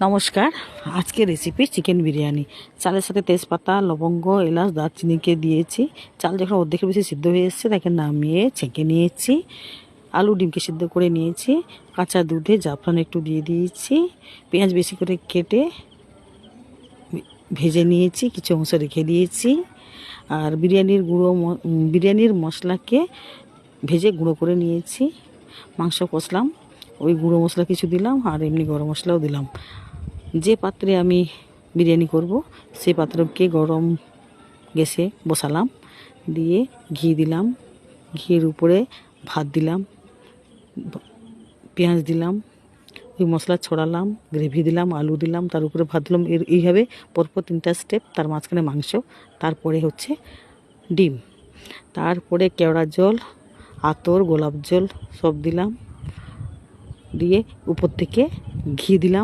নমস্কার। আজকের recipe chicken biryani. চালের সাথে তেজপাতা, লবঙ্গ, এলাচ, দারচিনিকে দিয়েছি। চাল যখন অর্ধেকের বেশি সিদ্ধ হয়ে এসেছে তাকে নামিয়ে ছেঁকে নিয়েছি। আলু ডিমকে সিদ্ধ করে নিয়েছি। কাঁচা দুধে জাফরান একটু দিয়ে দিয়েছি। পেঁয়াজ বেশি করে কেটে ভেজে নিয়েছি, কিছু অংশ রেখে দিয়েছি। আর বিরিয়ানির মশলাকে ভেজে গুঁড়ো করে নিয়েছি। মাংস কষলাম, ওই গুঁড়ো মশলা কিছু দিলাম, আর এমনি গরম মশলাও দিলাম। যে পাত্রে আমি বিরিয়ানি করব সেই পাত্রকে গরম গ্যাসে বসালাম, দিয়ে ঘি দিলাম। ঘিয়ের উপরে ভাত দিলাম, পেঁয়াজ দিলাম, ওই মশলা ছড়ালাম, গ্রেভি দিলাম, আলু দিলাম, তার উপরে ভাত দিলাম। এইভাবে পরপর 3টা স্টেপ, তার মাঝখানে মাংস, তারপরে হচ্ছে ডিম, তারপরে কেওড়া জল, আতর, গোলাপ জল সব দিলাম, দিয়ে উপর থেকে ঘি দিলাম।